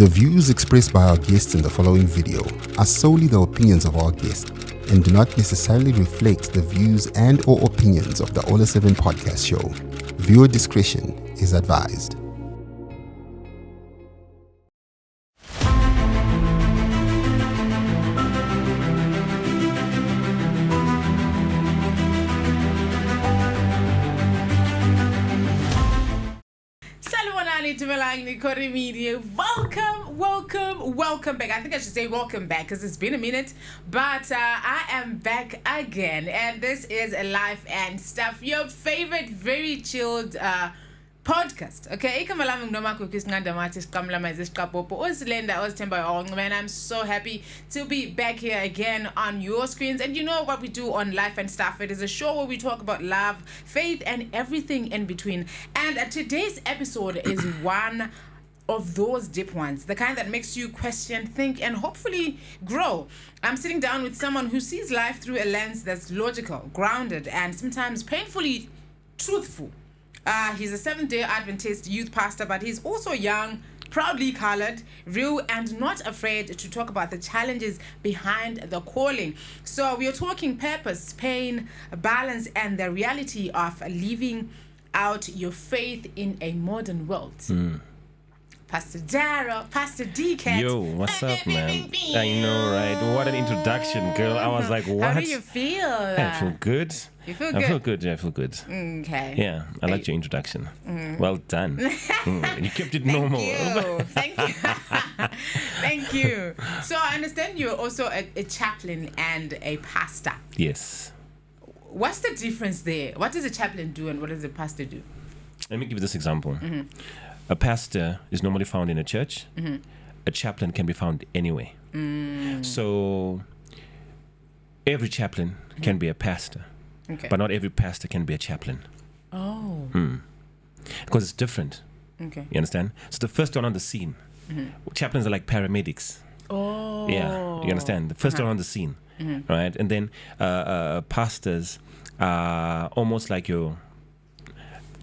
The views expressed by our guests in the following video are solely the opinions of our guests and do not necessarily reflect the views and or opinions of the Ola 7 podcast show. Viewer discretion is advised. Welcome back. I think I should say welcome back because it's been a minute, but I am back again, and this is LifenStuff, your favorite very chilled podcast. Okay, man, I'm so happy to be back here again on your screens. And you know what we do on LifenStuff? It is a show where we talk about love, faith, and everything in between. And today's episode is one of those deep ones, the kind that makes you question, think, and hopefully grow. I'm sitting down with someone who sees life through a lens that's logical, grounded, and sometimes painfully truthful. He's a Seventh-day Adventist youth pastor, but he's also young, proudly colored, real, and not afraid to talk about the challenges behind the calling. So we are talking purpose, pain, balance, and the reality of living out your faith in a modern world. Pastor Darrel, Pastor D-Cat. Yo, what's up, man? I know, right? What an introduction, girl. I was like, what? How do you feel? I feel good. You feel good? I feel good, yeah, I feel good. Okay. Yeah, I liked your introduction. Well done. You kept it normal. Thank you. Thank you. So I understand you're also a chaplain and a pastor. Yes. What's the difference there? What does a chaplain do and what does a pastor do? Let me give you this example. A pastor is normally found in a church. A chaplain can be found anywhere. So every chaplain can be a pastor, but not every pastor can be a chaplain. Oh. Because it's different. Okay. You understand? So the first one on the scene, chaplains are like paramedics. Oh. Yeah, you understand? The first one on the scene, right? And then pastors are almost like your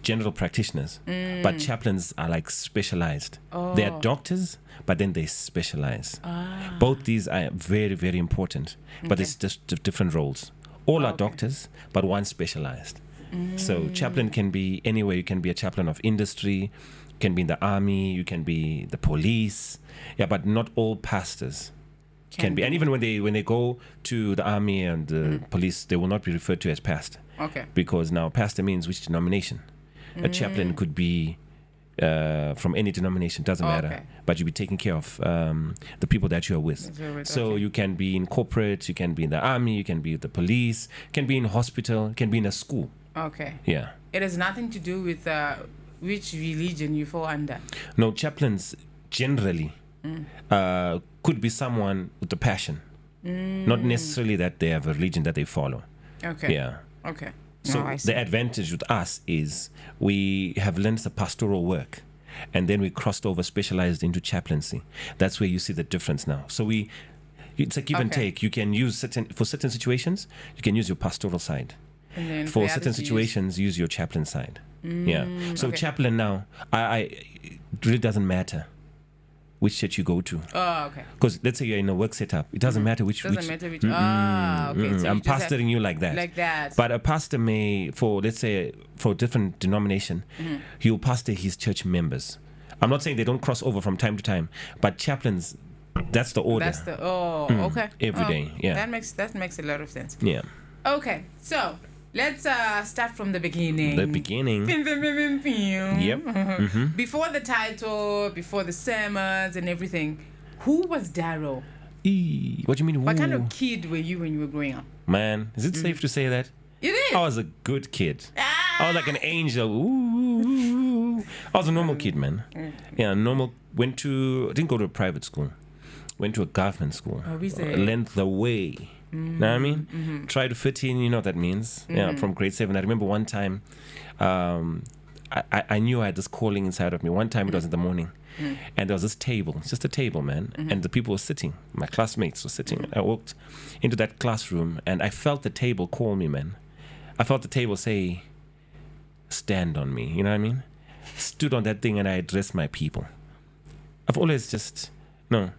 general practitioners, but chaplains are like specialized. They are doctors, but then they specialize. Both these are very, very important, but it's just different roles. All are doctors, but one specialized. So chaplain can be anywhere. You can be a chaplain of industry, you can be in the army, you can be the police. Yeah, but not all pastors can be. And even when they go to the army and the police, they will not be referred to as pastor. Okay. Because now pastor means which denomination. A chaplain could be from any denomination, doesn't matter. But you'll be taking care of the people that you're with. So you can be in corporate, you can be in the army, you can be with the police, you can be in a hospital, you can be in a school. Okay. Yeah. It has nothing to do with which religion you fall under. No, chaplains generally could be someone with a passion. Not necessarily that they have a religion that they follow. Okay. Yeah. Okay. So the advantage with us is we have learned the pastoral work, and then we crossed over, specialized into chaplaincy. That's where you see the difference now. So it's a give and take. You can use for certain situations, you can use your pastoral side. And then for certain situations, use your chaplain side. Yeah. So chaplain now, it really doesn't matter which church you go to. Oh, okay. Because let's say you're in a work setup, it doesn't matter which. Okay. So I'm pastoring you like that. Like that. But a pastor may, for a different denomination, he'll pastor his church members. I'm not saying they don't cross over from time to time, but chaplains, that's the order. That's the okay. Every day, yeah. That makes a lot of sense. Yeah. Okay, so let's start from the beginning. The beginning. Yep. Before the title, before the sermons and everything, who was Darrel? What do you mean? What kind of kid were you when you were growing up? Man, is it safe to say that? It is. I was a good kid. I was like an angel. Ooh. I was a normal kid, man. Yeah, normal. Didn't go to a private school. Went to a government school. Learned the way. Know what I mean? Try to fit in, you know what that means. Yeah, from grade 7. I remember one time, I knew I had this calling inside of me. One time it was in the morning, and there was this table. It's just a table, man. And the people were sitting. My classmates were sitting. I walked into that classroom, and I felt the table call me, man. I felt the table say, stand on me. You know what I mean? Stood on that thing, and I addressed my people. I've always just, no,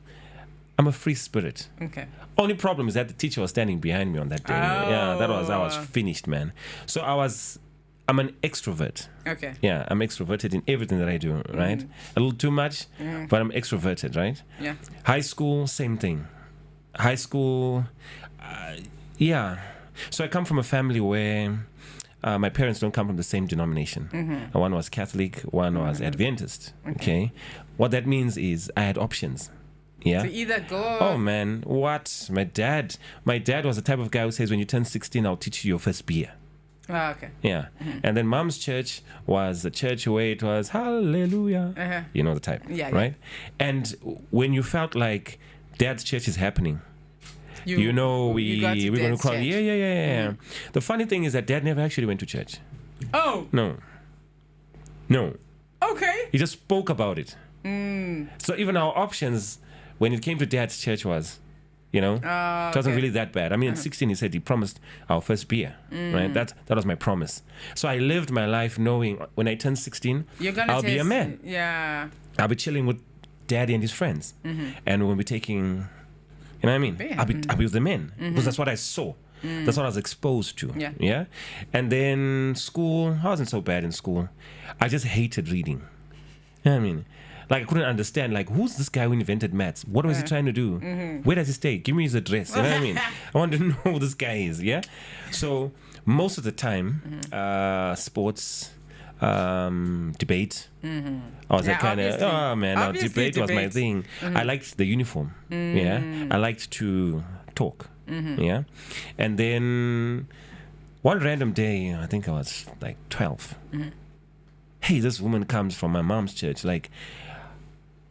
I'm a free spirit. Okay. Only problem is that the teacher was standing behind me on that day. Yeah, I was finished, man. So I'm an extrovert. Okay. Yeah, I'm extroverted in everything that I do, right? A little too much, but I'm extroverted, right? Yeah. High school, same thing. High school, yeah. So I come from a family where my parents don't come from the same denomination. One was Catholic, one was Adventist. Okay. What that means is I had options. Yeah. To either go. Oh man, what? My dad was the type of guy who says, when you turn 16, I'll teach you your first beer. Oh, okay. Yeah. And then mom's church was the church where it was hallelujah. You know the type. Yeah. Right? And when you felt like dad's church is happening, we're going to cry. Yeah. The funny thing is that dad never actually went to church. Oh. No. Okay. He just spoke about it. So even our options when it came to dad's church was, it wasn't really that bad. I mean, at 16, he said he promised our first beer, right? That was my promise. So I lived my life knowing when I turn 16, I'll be a man. Yeah. I'll be chilling with daddy and his friends. And we'll be taking, you know what I mean? Beer. I'll be with the men because that's what I saw. That's what I was exposed to. Yeah. And then school, I wasn't so bad in school. I just hated reading. You know what I mean? Like, I couldn't understand, like, who's this guy who invented maths? What was he trying to do? Where does he stay? Give me his address. You know what I mean? I want to know who this guy is, yeah? So, most of the time, sports, debate. I was that kind of, debate was my thing. I liked the uniform, yeah? I liked to talk, yeah? And then, one random day, I think I was, like, 12. Hey, this woman comes from my mom's church, like,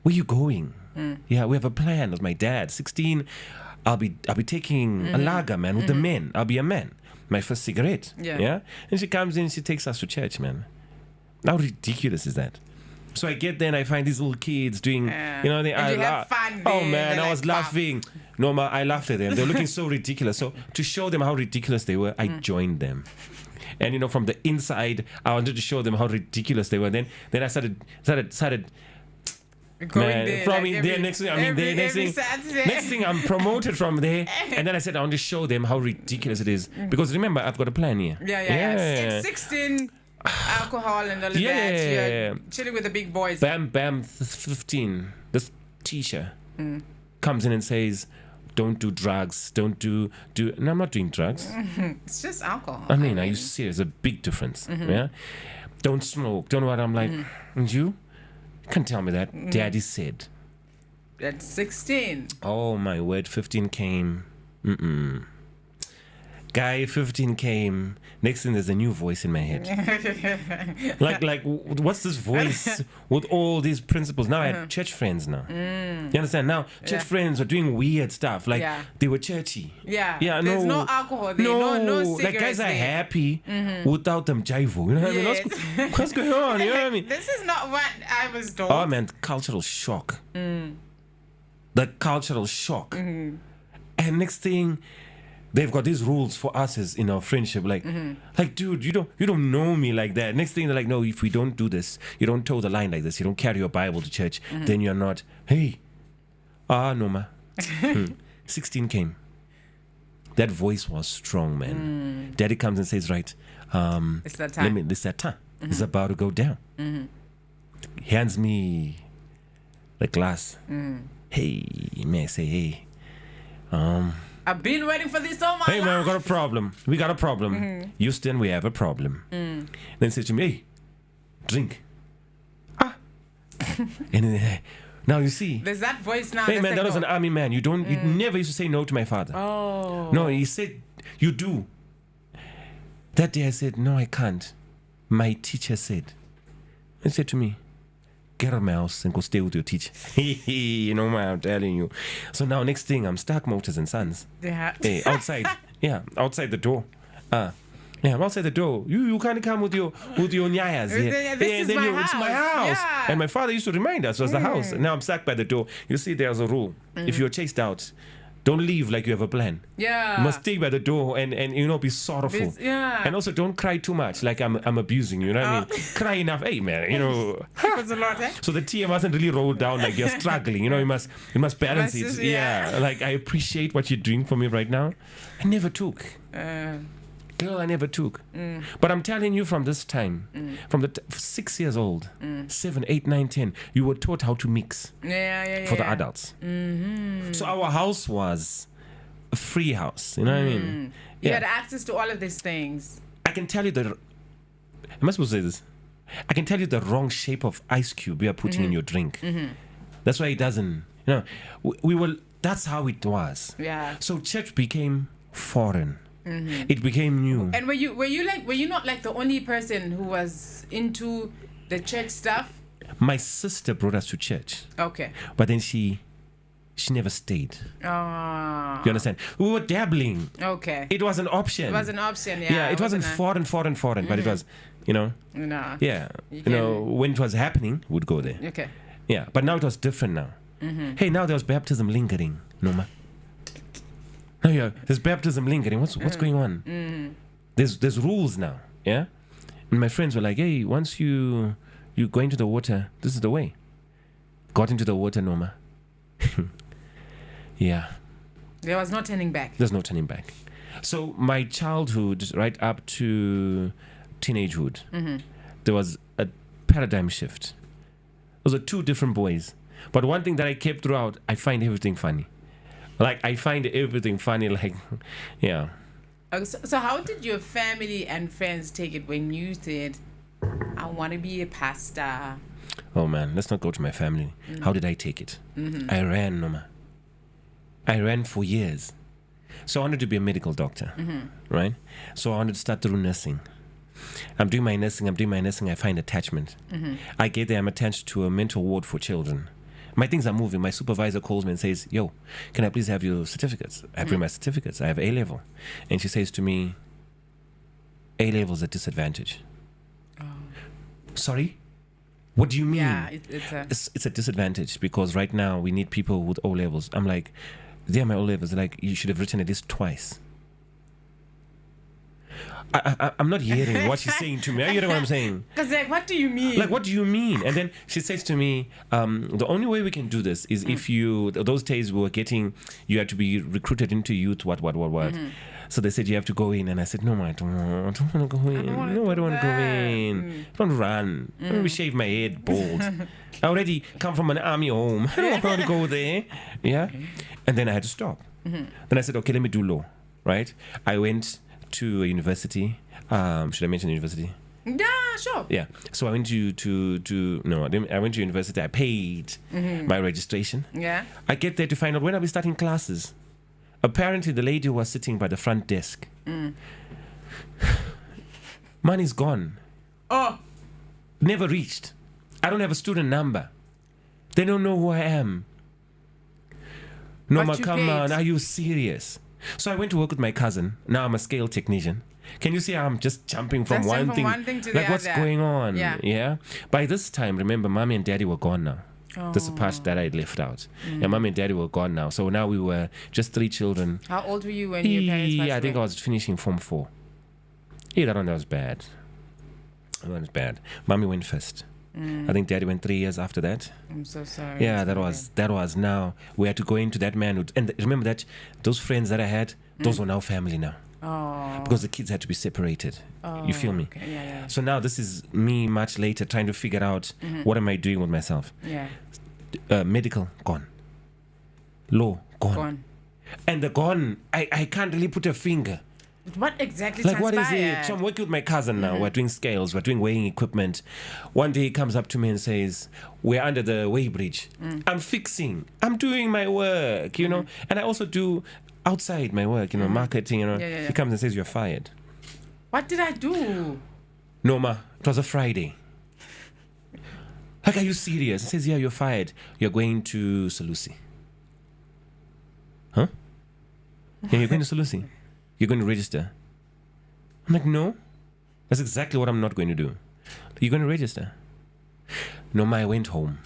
where you going? Yeah, we have a plan with my dad. 16, I'll be taking a lager, man, with the men. I'll be a man. My first cigarette. Yeah. And she comes in, she takes us to church, man. How ridiculous is that? So I get there and I find these little kids doing, have fun. Oh man, I was laughing. No, I laughed at them. They were looking so ridiculous. So to show them how ridiculous they were, I joined them. And from the inside, I wanted to show them how ridiculous they were. Then I started going there. From there, next thing I'm promoted from there. And then I said I want to show them how ridiculous it is. Because remember, I've got a plan here. Yeah. 16, alcohol and all of that. You're chilling with the big boys. Bam, 15. This teacher comes in and says, don't do drugs, don't do... No, I'm not doing drugs. It's just alcohol. I mean, are you serious? There's a big difference. Yeah? Don't smoke, don't what. I'm like, and you? Can't tell me that. Daddy said. At 16. Oh, my word, 15 came. Guy, 15 came. Next thing, there's a new voice in my head. like, what's this voice with all these principles? Now I had church friends now. You understand? Now, church friends are doing weird stuff. Like, they were churchy. Yeah. There's no alcohol there. No cigarettes. Like, guys are happy without them jivo. You know what I mean? What's going on? You know what I mean? This is not what I was told. Oh, man, cultural shock. The cultural shock. And next thing, they've got these rules for us as in our friendship, like dude, you don't know me like that. Next thing they're like, no, if we don't do this, you don't toe the line like this, you don't carry your Bible to church, then you're not. Hey, no ma. 16 came. That voice was strong, man. Daddy comes and says, right, it's that time. It's that time. It's about to go down. He hands me the glass. Hey, may I say, hey, I've been waiting for this all my life. Hey man, we got a problem. Houston, we have a problem. Then he said to me, hey, drink. And then, now you see. There's that voice now. Hey man, that was no. an army man. You never used to say no to my father. Oh. No, he said, you do. That day I said, no, I can't. My teacher said. He said to me, get out of my house and go stay with your teacher. You know what I'm telling you. So now next thing, I'm Stark Motors and Sons. Yeah. Hey, outside. Outside the door. I'm outside the door. You can't come with your nyayas. This is my house. It's my house. Yeah. And my father used to remind us it was the house. Now I'm stuck by the door. You see, there's a rule. If you're chased out, Don't leave like you have a plan. Yeah. You must stay by the door and be sorrowful. Yeah. And also don't cry too much like I'm abusing you. You know what I mean? Cry enough. Hey man, Happens a lot, eh? So the tear mustn't really roll down like you're struggling. You must balance it. Just, Like I appreciate what you're doing for me right now. I never took. Girl, I never took. But I'm telling you from this time, from the 6 years old, 7, 8, 9, 10, you were taught how to mix for the adults. Mm-hmm. So our house was a free house. You know what I mean? You had access to all of these things. I can tell you am I supposed to say this? I can tell you the wrong shape of ice cube you are putting in your drink. That's why it doesn't, that's how it was. Yeah. So church became foreign. It became new. And were you not like the only person who was into the church stuff? My sister brought us to church. Okay. But then she never stayed. Oh. You understand? We were dabbling. Okay. It was an option. It was an option, yeah. Yeah, it wasn't foreign, but it was, No. Yeah. When it was happening, we'd go there. Okay. Yeah, but now it was different now. Hey, now there was baptism lingering, Noma. No, yeah, there's baptism lingering. What's going on? There's rules now, yeah? And my friends were like, hey, once you go into the water, this is the way. Got into the water, Noma. Yeah. There was no turning back. There's no turning back. So my childhood, right up to teenagehood, there was a paradigm shift. Those are two different boys. But one thing that I kept throughout, I find everything funny. Like, I find everything funny, like, yeah. So how did your family and friends take it when you said, I want to be a pastor? Oh, man, let's not go to my family. How did I take it? I ran, Noma. I ran for years. So I wanted to be a medical doctor, right? So I wanted to start through nursing. I'm doing my nursing, I find attachment. I get there, I'm attached to a mental ward for children. My things are moving. My supervisor calls me and says, yo, can I please have your certificates? I bring my certificates. I have A-level. And she says to me, A-level is a disadvantage. Oh. Sorry? What do you mean? Yeah, it's a disadvantage because right now we need people with O-levels. I'm like, they're my O-levels. Like, you should have written at least twice. I'm not hearing what she's saying to me. Are you hearing what I'm saying? Because, like, what do you mean? Like, what do you mean? And then she says to me, the only way we can do this is if those days we were getting, you had to be recruited into youth, what. So they said you have to go in. And I said, no, I don't want to go in. I don't want to go in. Don't run. I don't shave my head bald. I already come from an army home. I don't want to go there. Yeah. And then I had to stop. Then I said, okay, let me do law. Right? I went to a university. Should I mention the university? Yeah, sure. Yeah. So I went I went to university. I paid my registration. Yeah. I get there to find out when I'll be starting classes. Apparently, the lady who was sitting by the front desk, money's gone. Oh. Never reached. I don't have a student number. They don't know who I am. Noma, come on. Are you serious? So I went to work with my cousin. Now I'm a scale technician. Can you see how I'm just jumping from one thing to like the what's other. going on? Yeah. By this time, remember, mommy and daddy were gone now. Oh. This is the part that I left out. Yeah, mommy and daddy were gone now. So now we were just 3 children. How old were you when your parents passed away? I think I was finishing Form 4. Yeah, that was bad. That was bad. Mommy went first. I think daddy went 3 years after that. I'm so sorry. Yeah, that was now. We had to go into that man. And remember that those friends that I had, those were now family now. Oh. Because the kids had to be separated. Oh, you feel me? Okay. Yeah. So now this is me much later trying to figure out what am I doing with myself. Yeah. Medical, gone. Law, gone. And the gone, I can't really put a finger. What exactly like transpired? What is it? So I'm working with my cousin now. We're doing scales. We're doing weighing equipment. One day he comes up to me and says, we're under the weigh bridge. I'm fixing. I'm doing my work, you know. And I also do outside my work, you know, marketing, you know. Yeah. He comes and says, you're fired. What did I do? No, ma. It was a Friday. Like, are you serious? He says, yeah, you're fired. You're going to Salusi. Huh? Yeah, you're going to Salusi. You're going to register. I'm like, no. That's exactly what I'm not going to do. You're going to register. No, I went home.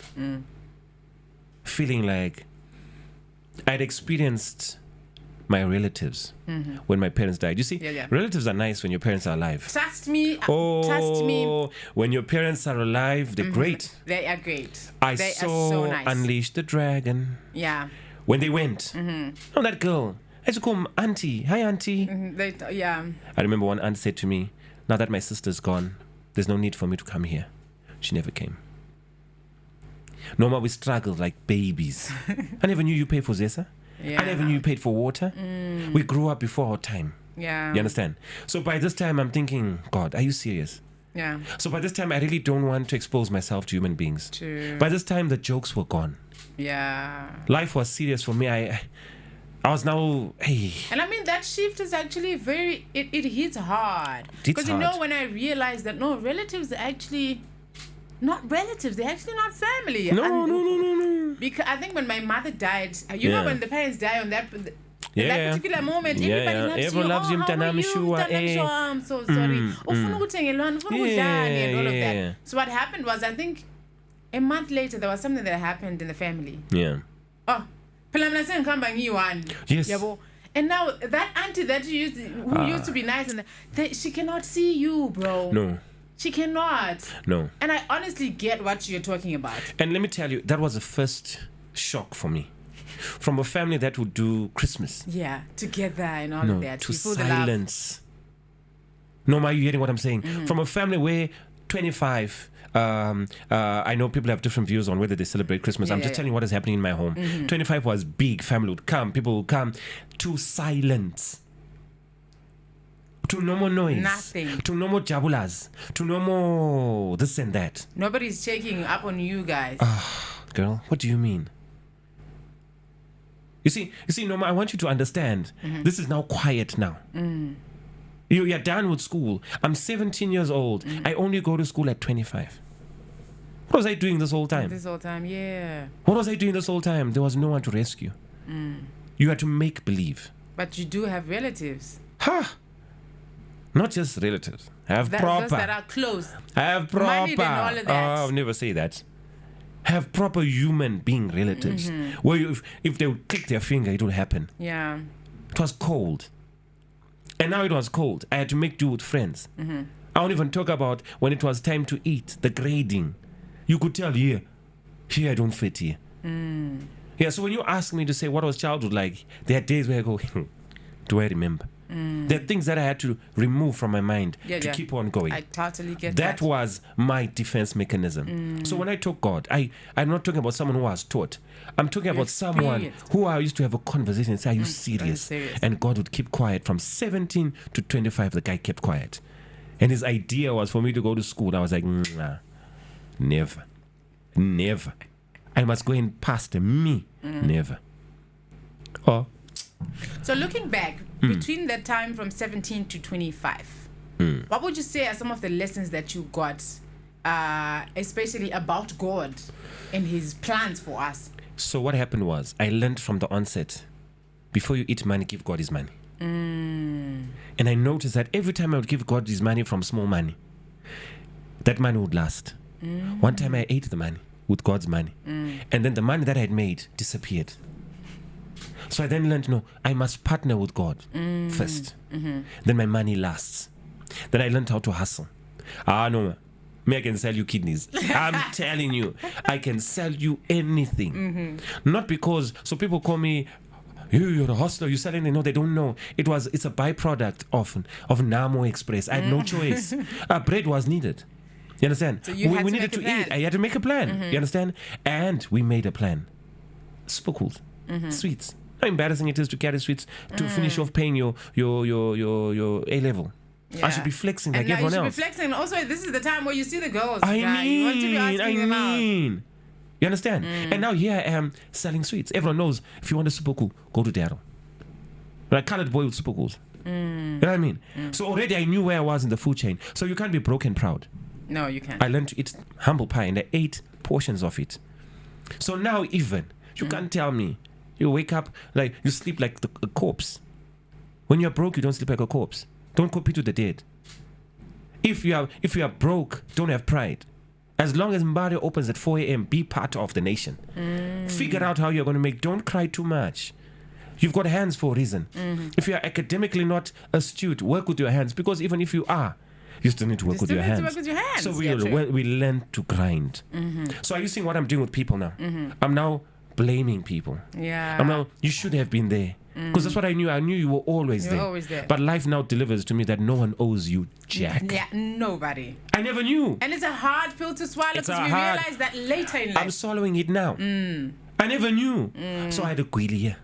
Feeling like I'd experienced my relatives when my parents died. You see, relatives are nice when your parents are alive. Trust me. When your parents are alive, they're great. They are great. I they saw are so nice. Unleash the Dragon. Yeah. When they went, oh, that girl. I used to call him Auntie. Hi, Auntie. I remember one aunt said to me, now that my sister's gone, there's no need for me to come here. She never came. Norma, we struggled like babies. I never knew you paid for Zesa. I never knew you paid for water. We grew up before our time. Yeah. You understand? So by this time, I'm thinking, God, are you serious? Yeah. So by this time, I really don't want to expose myself to human beings. True. By this time, the jokes were gone. Yeah. Life was serious for me. I was now, hey. And I mean, that shift is actually it hits hard. Because you know, when I realized that, no, relatives are actually not relatives. They're actually not family. No. Because I think when my mother died, you know, when the parents die on that... In that particular moment, everybody loves you. How are you? I'm so sorry. And all of that. So what happened was, I think a month later, there was something that happened in the family. Yeah. Oh, yes. And now that auntie that who used to be nice, and she cannot see you, bro. No. She cannot. No. And I honestly get what you're talking about. And let me tell you, that was the first shock for me. From a family that would do Christmas. Yeah, together and all of that. To silence. No, are you hearing what I'm saying? From a family where 25, I know people have different views on whether they celebrate Christmas. I'm just telling you what is happening in my home. 25 was big. Family would come. People would come. To silence. To no more noise. Nothing. To no more jabulas. To no more this and that. Nobody's checking up on you guys. Girl, what do you mean? You see, Norma, I want you to understand. This is now quiet now. You're done with school. I'm 17 years old. I only go to school at 25. What was I doing this whole time? Yeah. What was I doing this whole time? There was no one to rescue. You had to make believe. But you do have relatives. Not just relatives. I have proper. Those that are close. I have proper. Money and all of that. I'll never say that. Have proper human being relatives where if they would click their finger, it would happen. Yeah. It was cold. And now it was cold. I had to make do with friends. I won't even talk about when it was time to eat, the grading. You could tell, here I don't fit here. Yeah, so when you ask me to say what was childhood like, there are days where I go, do I remember? There are things that I had to remove from my mind to keep on going. I totally get that. That was my defense mechanism. So when I talk God, I'm not talking about someone who was taught. I'm talking about someone who I used to have a conversation and say, are you serious? And God would keep quiet. From 17 to 25, the guy kept quiet. And his idea was for me to go to school. I was like, nah, never. I must go and pastor me. Never. Oh. So looking back, between that time from 17 to 25, what would you say are some of the lessons that you got, especially about God and his plans for us? So what happened was, I learned from the onset, before you eat money, give God his money. And I noticed that every time I would give God his money from small money, that money would last. One time I ate the money with God's money. And then the money that I had made disappeared. So I then learned, no, I must partner with God first. Then my money lasts. Then I learned how to hustle. No, me, I can sell you kidneys. I'm telling you, I can sell you anything. Not because, so people call me, you're a hustler, you're selling it. No, they don't know. It's a byproduct of Namo Express. I had no choice. Bread was needed. You understand? So you we needed to eat. I had to make a plan. You understand? And we made a plan. Super cool. Sweets. How embarrassing it is to carry sweets to finish off paying your A level. I should be flexing like everyone else. You should be flexing. Also, this is the time where you see the girls. You want to be asking them out. You understand? And now here I am selling sweets. Everyone knows if you want a super cool, go to Darrel. Like colored boy with super cools. You know what I mean? So already I knew where I was in the food chain. So you can't be broke and proud. No, you can't. I learned to eat humble pie and I ate portions of it. So now even, you can't tell me. You wake up like you sleep like a corpse. When you're broke, you don't sleep like a corpse. Don't compete with the dead. If you are broke, don't have pride. As long as Mbari opens at 4 a.m., be part of the nation. Figure out how you're going to make. Don't cry too much. You've got hands for a reason. If you are academically not astute, work with your hands, because even if you are, you still need to work with your hands. So we learn to grind. So are you seeing what I'm doing with people now? I'm now blaming people. I'm now, you should have been there. Because that's what I knew. I knew you were always there. But life now delivers to me that no one owes you jack. Yeah, nobody. I never knew. And it's a hard pill to swallow, because we realize that later in life. I'm swallowing it now. I never knew. So I had a query here.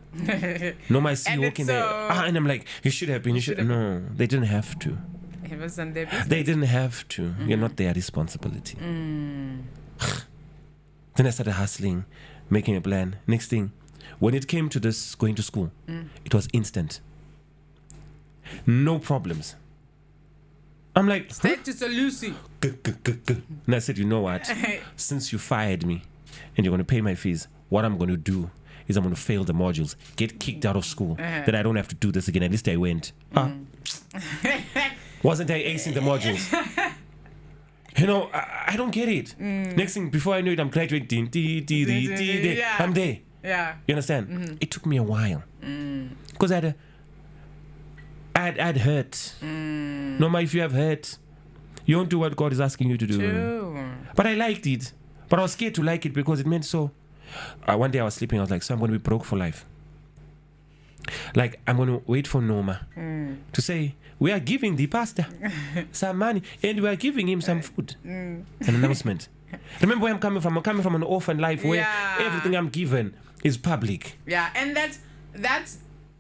No, I see you walking there. And I'm like, you should have been. You should. No, they didn't have to. It wasn't their business. They didn't have to. You're not their responsibility. Then I started hustling, making a plan. Next thing, when it came to this going to school, it was instant. No problems. I'm like, straight to solution. And I said, you know what? Since you fired me and you're going to pay my fees, what I'm going to do is I'm going to fail the modules, get kicked out of school, that I don't have to do this again. At least I went. Wasn't I acing the modules? You know, I don't get it. Next thing, before I knew it, I'm graduating. I'm there. Yeah. You understand? It took me a while. Because I'd hurt. No matter if you have hurt, you don't do what God is asking you to do. True. But I liked it. But I was scared to like it because it meant so. One day I was sleeping. I was like, so I'm going to be broke for life. Like, I'm going to wait for Norma to say, we are giving the pastor some money and we are giving him some food. An announcement. Remember where I'm coming from? I'm coming from an orphan life where everything I'm given is public. Yeah, and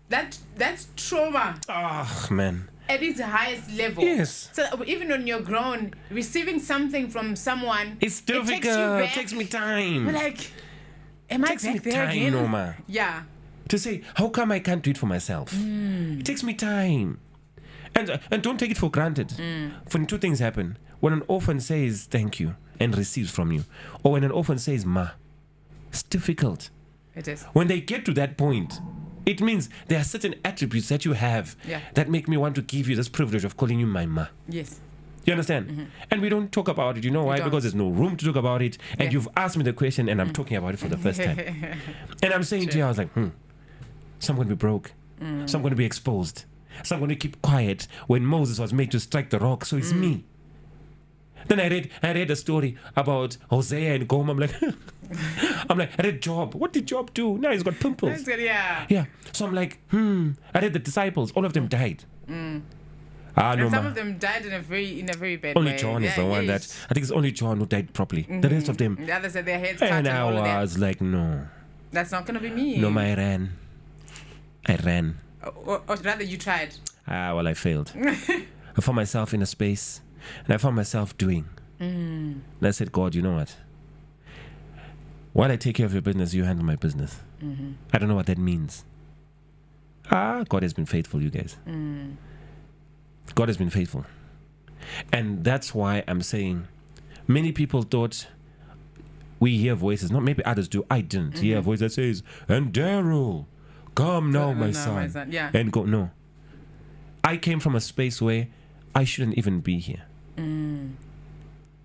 that's trauma. Oh, man. At its highest level. Yes. So even when you're grown, receiving something from someone, it's difficult. It takes me time. We're like, am I back there again? Norma. Yeah. To say, how come I can't do it for myself? It takes me time. And don't take it for granted. When two things happen. When an orphan says thank you and receives from you, or when an orphan says ma, it's difficult. It is. When they get to that point, it means there are certain attributes that you have that make me want to give you this privilege of calling you my ma. Yes. You understand? And we don't talk about it. You know why? Because there's no room to talk about it. And you've asked me the question and I'm talking about it for the first time. And I'm saying to you, I was like, so I'm going to be broke. So I'm going to be exposed. So I'm going to keep quiet when Moses was made to strike the rock. So it's me. Then I read a story about Hosea and Gomer. I'm like, I read Job. What did Job do? Now he's got pimples. That's good, yeah. Yeah. So I'm like, I read the disciples. All of them died. And no, some of them died in a very bad only way. John is the one that I think it's only John who died properly. The rest of them. The others had their heads cut. And I was like, no. That's not gonna be me. No, I ran. Or rather, you tried. Well, I failed. I found myself in a space, and I found myself doing. And I said, God, you know what? While I take care of your business, you handle my business. I don't know what that means. God has been faithful, you guys. God has been faithful. And that's why I'm saying many people thought we hear voices. Not maybe others do. I didn't hear a voice that says, and Darrel, come now, my son. Yeah. And go. No. I came from a space where I shouldn't even be here.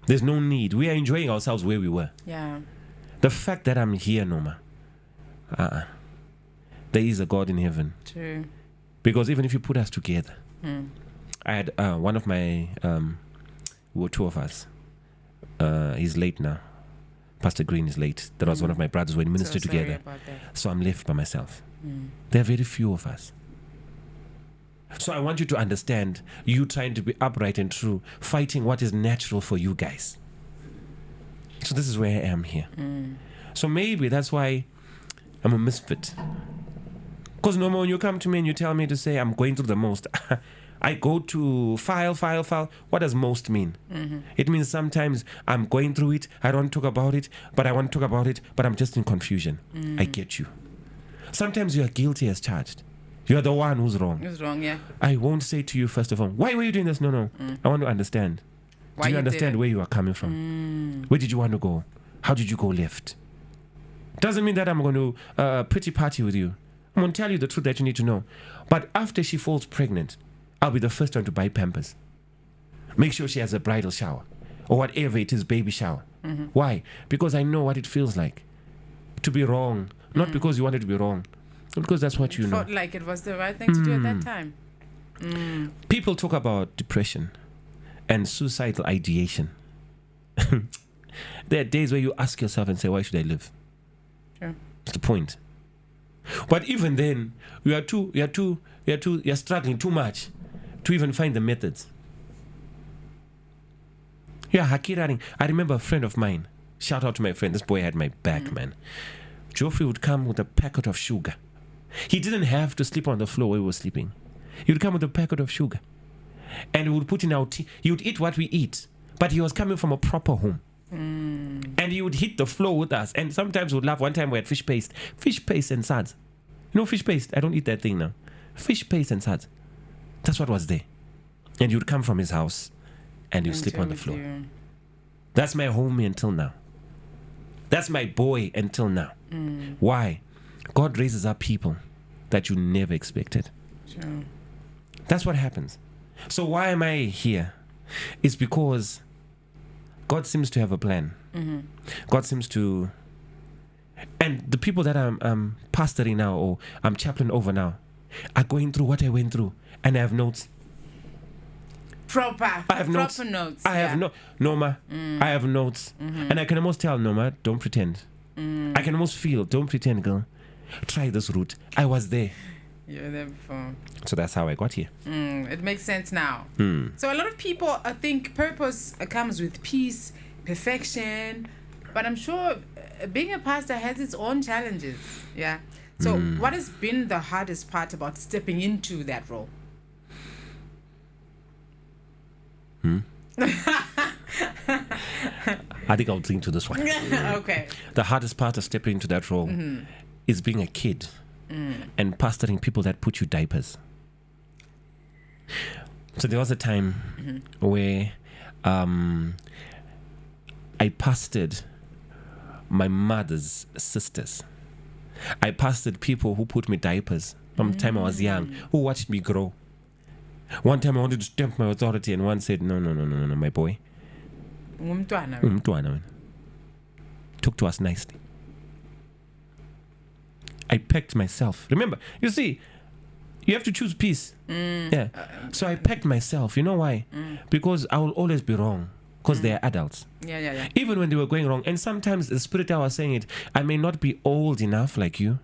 There's no need. We are enjoying ourselves where we were. Yeah. The fact that I'm here, Norma, there is a God in heaven. True. Because even if you put us together, I had one of my, were two of us. He's late now. Pastor Green is late. That was one of my brothers when we ministered together. So I'm left by myself. There are very few of us. So I want you to understand, you trying to be upright and true, fighting what is natural for you guys. So this is where I am here. So maybe that's why I'm a misfit. Because no more when you come to me and you tell me to say I'm going through the most, I go to file. What does most mean? It means sometimes I'm going through it, I don't talk about it, but I want to talk about it, but I'm just in confusion. I get you. Sometimes you are guilty as charged. You are the one who's wrong. Who's wrong, yeah. I won't say to you, first of all, why were you doing this? No. I want to understand. Do you understand where you are coming from? Where did you want to go? How did you go left? Doesn't mean that I'm going to pretty party with you. I'm going to tell you the truth that you need to know. But after she falls pregnant, I'll be the first one to buy Pampers. Make sure she has a bridal shower. Or whatever it is, baby shower. Why? Because I know what it feels like to be wrong. Not because you wanted to be wrong. Because that's what you know. Felt like it was the right thing to do at that time. People talk about depression and suicidal ideation. There are days where you ask yourself and say, why should I live? Sure. That's the point. But even then, you're struggling too much to even find the methods. Yeah, hakiraring. I remember a friend of mine. Shout out to my friend. This boy had my back, man. Geoffrey would come with a packet of sugar. He didn't have to sleep on the floor where we were sleeping. He would come with a packet of sugar. And we would put in our tea. He would eat what we eat. But he was coming from a proper home. And he would hit the floor with us. And sometimes we would laugh. One time we had fish paste and suds. You know fish paste? I don't eat that thing now. Fish paste and suds. That's what was there. And you would come from his house and you sleep on the floor. That's my homie until now. That's my boy until now. Why? God raises up people that you never expected. Sure. That's what happens. So why am I here? It's because God seems to have a plan. God seems to... And the people that I'm pastoring now or I'm chaplain over now are going through what I went through. And I have notes. I have notes. I have Norma, I have notes. And I can almost tell, Norma, don't pretend. I can almost feel, don't pretend, girl. Try this route. I was there. You were there before. So that's how I got here. It makes sense now. So a lot of people, I think purpose comes with peace, perfection. But I'm sure being a pastor has its own challenges. Yeah. So what has been the hardest part about stepping into that role? I think I'll drink to this one. Okay. The hardest part of stepping into that role is being a kid and pastoring people that put you diapers. So there was a time where I pastored my mother's sisters. I pastored people who put me diapers from the time I was young, who watched me grow. One time I wanted to stamp my authority and one said, no, my boy. Umntwana. Talk to us nicely. I packed myself. Remember, you see, you have to choose peace. Yeah. So I packed myself. You know why? Because I will always be wrong. Because they are adults. Yeah. Even when they were going wrong. And sometimes the spirit I was saying it, I may not be old enough like you,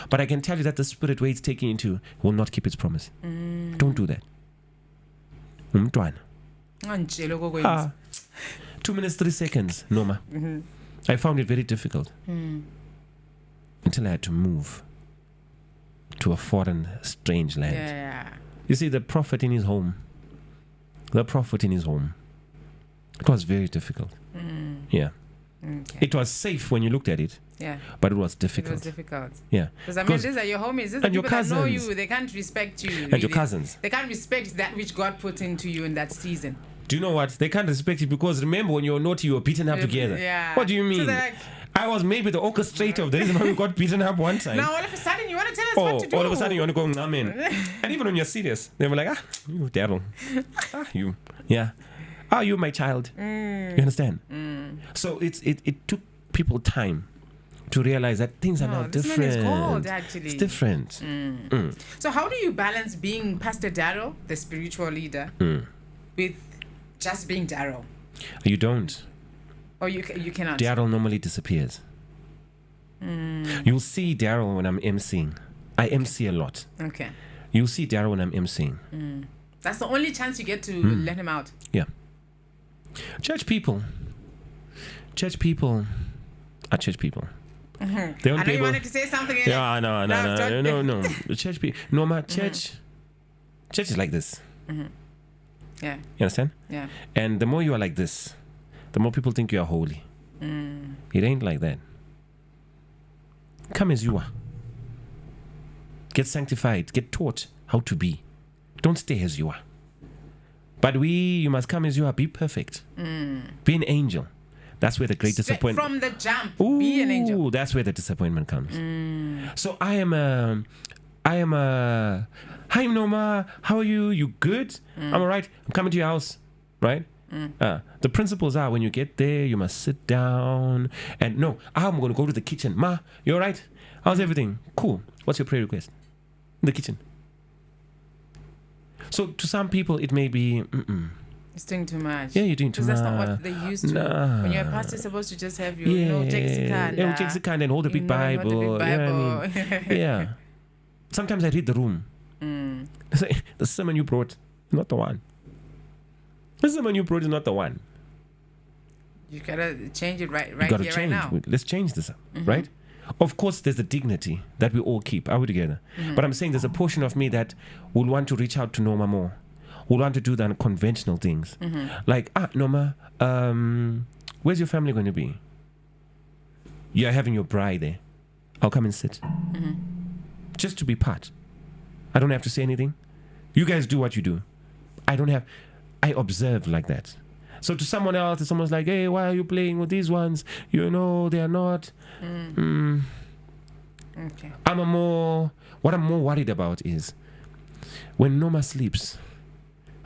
but I can tell you that the spirit where it's taking you into will not keep its promise. Don't do that. Umntwana. 2 minutes, 3 seconds, Noma. I found it very difficult until I had to move to a foreign, strange land. Yeah. You see, the prophet in his home, it was very difficult. Yeah. Okay. It was safe when you looked at it. Yeah. But it was difficult. It was difficult. Yeah. Because I mean, these are your homies. These are and your people cousins. that know you. They can't respect you. And your cousins. They can't respect that which God put into you in that season. Do you know what? They can't respect you because remember when you were naughty, you were beaten up together. Yeah. What do you mean? So like, I was maybe the orchestrator of the reason why we got beaten up one time. now all of a sudden you want to tell us what to do. All of a sudden you want to go, nah, man. And even when you're serious, they were like, you, Darrel. You. Yeah. You, my child. You understand? So it took people time to realize that things are now different. This man is cold, actually. It's different. So how do you balance being Pastor Darrel, the spiritual leader, with just being Darrel? You don't. Or you cannot? Darrel normally disappears. You'll see Darrel when I'm emceeing. I MC a lot. Okay. You'll see Darrel when I'm emceeing. That's the only chance you get to let him out. Yeah. Church people are church people. I know you wanted to say something. Yeah, no. The church people. Norma, church is like this. Yeah. You understand? Yeah. And the more you are like this, the more people think you are holy. It ain't like that. Come as you are. Get sanctified. Get taught how to be. Don't stay as you are. But you must come as you are. Be perfect. Be an angel. That's where the great disappointment... From the jump, be an angel. That's where the disappointment comes. So I am a... Hi, Norma. How are you? You good? I'm all right. I'm coming to your house. Right? The principles are when you get there, you must sit down. And no, I'm going to go to the kitchen. Ma, you all right? How's everything? Cool. What's your prayer request? In the kitchen. So to some people, it may be, It's doing too much. Yeah, you're doing too much. Because that's not what they used to. Nah. When you're a pastor, you're supposed to just have your, Jexicana and hold the big Bible. Yeah. Sometimes I read the room. I say, the sermon you brought, not the one. The sermon you brought is not the one. You gotta change it right here, right now. Let's change this up, right? Of course, there's a dignity that we all keep. Are we together? But I'm saying there's a portion of me that will want to reach out to Norma more. Will want to do the unconventional things. Like, Norma, where's your family going to be? You're having your bride there. I'll come and sit. Just to be part. I don't have to say anything. You guys do what you do. I observe like that. So to someone else, if someone's like, hey, why are you playing with these ones? You know, they are not. Okay. What I'm more worried about is when Norma sleeps,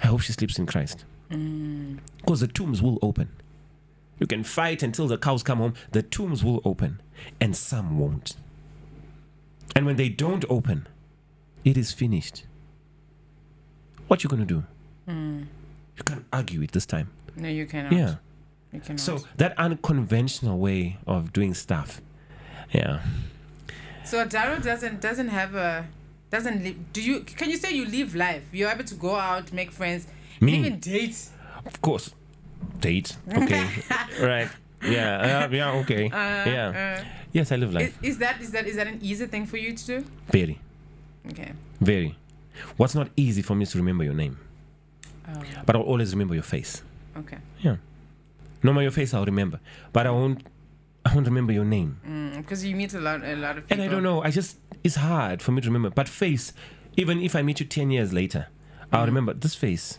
I hope she sleeps in Christ. Because the tombs will open. You can fight until the cows come home. The tombs will open. And some won't. And when they don't open, it is finished. What you going to do? You can't argue it this time. No, you cannot. Yeah. You cannot. So that unconventional way of doing stuff. Yeah. So Darrel doesn't have a can you say you live life? You're able to go out, make friends, even date? Of course. Date. Okay. Right. Yeah. Okay. Yes, I live life. Is that an easy thing for you to do? Very. Okay. Very. What's not easy for me is to remember your name. Oh. But I'll always remember your face. Okay. Yeah. No matter your face, I'll remember. But I won't remember your name. Because you meet a lot of people. And I don't know. It's hard for me to remember. But face, even if I meet you 10 years later, I'll remember this face.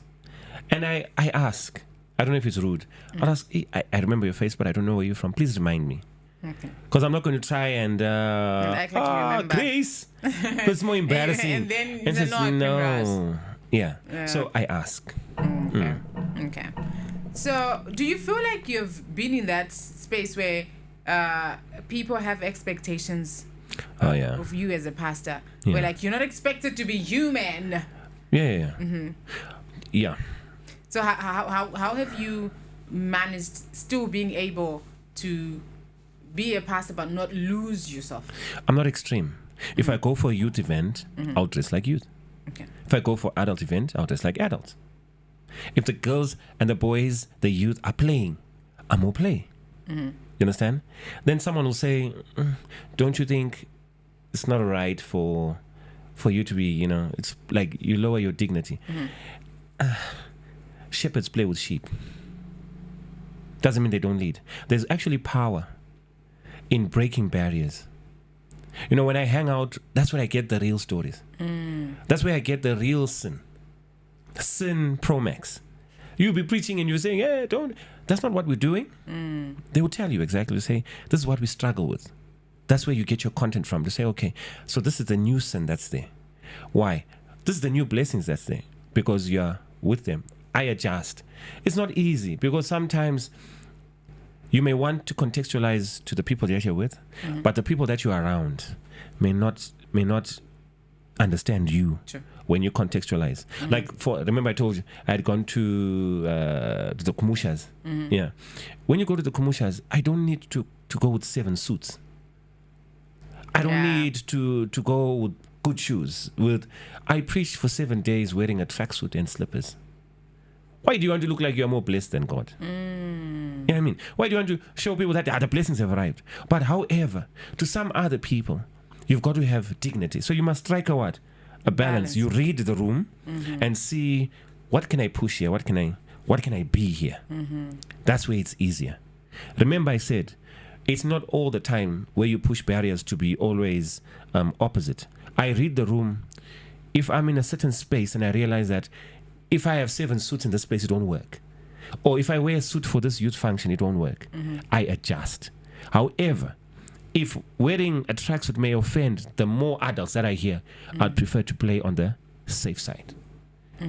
And I ask, I don't know if it's rude. I'll ask, hey, I remember your face, but I don't know where you're from. Please remind me. Okay. Because I'm not going to try and act like you remember. Grace. It's more embarrassing. and then and it's no. Yeah. So I ask. Okay. So do you feel like you've been in that space where people have expectations of you as a pastor? Yeah. Where like you're not expected to be human. Yeah. Yeah. So how have you managed still being able to be a pastor but not lose yourself? I'm not extreme. If I go for a youth event, I'll dress like youth. Okay. If I go for adult event, I'll dress like adults. If the girls and the boys, the youth are playing, I will play. You understand? Then someone will say, don't you think it's not right for you to be, it's like you lower your dignity. Shepherds play with sheep. Doesn't mean they don't lead. There's actually power in breaking barriers. When I hang out, that's where I get the real stories. That's where I get the real sin. Sin Pro Max. You'll be preaching and you're saying, hey, that's not what we're doing. They will tell you exactly, say, this is what we struggle with. That's where you get your content from. To say, okay, so this is the new sin that's there. Why? This is the new blessings that's there. Because you're with them. I adjust. It's not easy because sometimes you may want to contextualize to the people that you're with, but the people that you're around may not understand you. Sure. When you contextualize. Remember I told you I had gone to the Kumushas. Yeah. When you go to the Kumushas, I don't need to go with 7 suits. I don't need to go with good shoes. I preached for 7 days wearing a tracksuit and slippers. Why do you want to look like you're more blessed than God? You know what I mean? Why do you want to show people that the blessings have arrived? But however, to some other people, you've got to have dignity. So you must strike a balance. You read the room and see, what can I push here? What can I be here? That's where it's easier. Remember I said, it's not all the time where you push barriers to be always opposite. I read the room. If I'm in a certain space and I realize that if I have 7 suits in this space, it won't work. Or if I wear a suit for this youth function, it won't work. I adjust. However, if wearing a tracksuit may offend the more adults that I hear, I'd prefer to play on the safe side.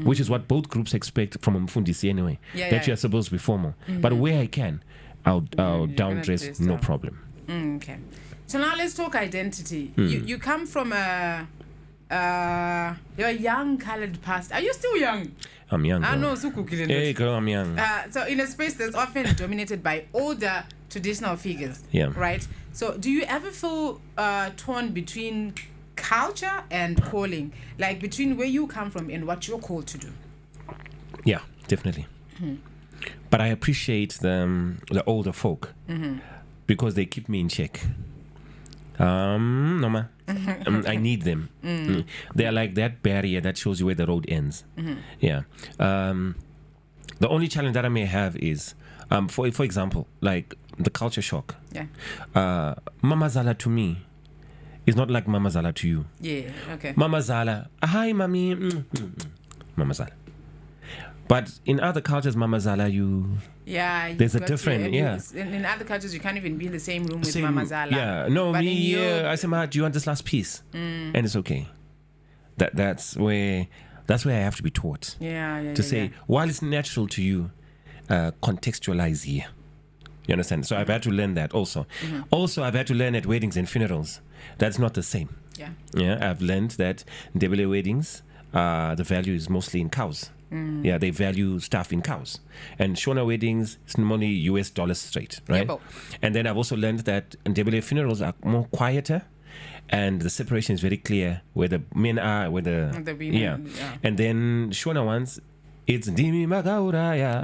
Which is what both groups expect from a mfundisi anyway. You're supposed to be formal. But where I can, I'll down dress, no problem. Okay. So now let's talk identity. You come from you're a young colored pastor. Are you still young? I'm young. I Girl. know, Hey, girl, I'm young. so in a space that's often dominated by older traditional figures. Yeah. Right? So do you ever feel torn between culture and calling? Like between where you come from and what you're called to do? Yeah, definitely. But I appreciate the older folk because they keep me in check. No, ma. I need them. They are like that barrier that shows you where the road ends. Yeah. The only challenge that I may have is, for example, like the culture shock. Yeah. Mama Zala to me is not like Mama Zala to you. Yeah. Okay. Mama Zala, hi, mommy. Mama Zala. But in other cultures, Mama Zala, Yeah, there's a different, In other cultures, you can't even be in the same room with Mama Zala. Yeah, no, but me, I say, Ma, do you want this last piece? And it's okay. That's where I have to be taught. To say, while it's natural to you, contextualize here. You understand? So I've had to learn that also. Also, I've had to learn at weddings and funerals. That's not the same. Yeah, I've learned that in Ndebele weddings, the value is mostly in cows. Yeah, they value stuff in cows. And Shona weddings, it's normally US dollars straight, right? And then I've also learned that Ndebele funerals are more quieter and the separation is very clear where the men are, where the women, And then Shona ones, it's Dimi Magaura,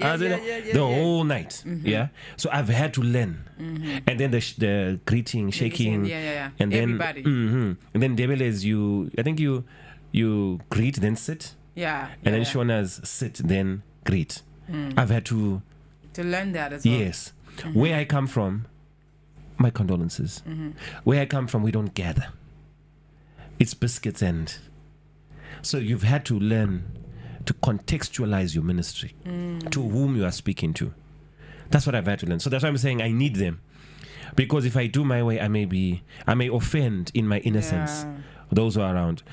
the whole night. Yeah. So I've had to learn. And then the greeting, shaking. And then everybody. And then Ndebele is you greet, then sit. And then Shona's sit, then greet. I've had to learn that as well. Yes. Where I come from, my condolences. Where I come from, we don't gather. It's biscuits and. So you've had to learn to contextualize your ministry to whom you are speaking to. That's what I've had to learn. So that's why I'm saying I need them. Because if I do my way, I may offend in my innocence those who are around.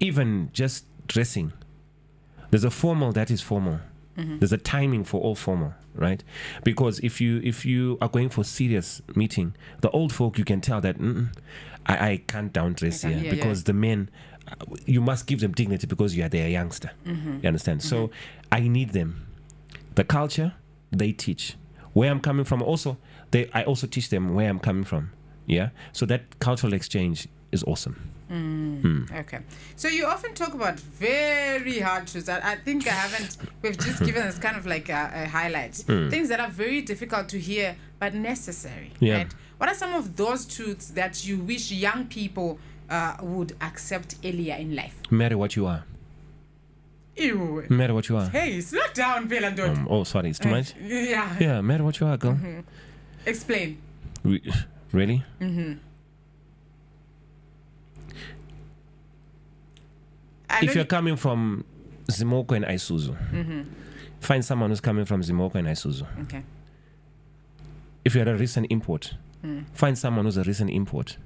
Even just dressing. There's a formal that is formal. There's a timing for all formal, right? Because if you are going for serious meeting, the old folk, you can tell that I can't down dress here because the men, you must give them dignity because you are their youngster. You understand? So I need them. The culture, they teach. Where I'm coming from also, I also teach them where I'm coming from. Yeah? So that cultural exchange is awesome. Okay. So you often talk about very hard truths. I think we've just given us kind of like a highlight. Things that are very difficult to hear, but necessary. Right? What are some of those truths that you wish young people would accept earlier in life? Marry what you are. Ew. Marry what you are. Hey, slow down, Pelandot. Oh, sorry. It's too much? Yeah, marry what you are, girl. Explain. Really? If you're coming from Zimoko and Isuzu, find someone who's coming from Zimoko and Isuzu. Okay. If you're a recent import, find someone who's a recent import.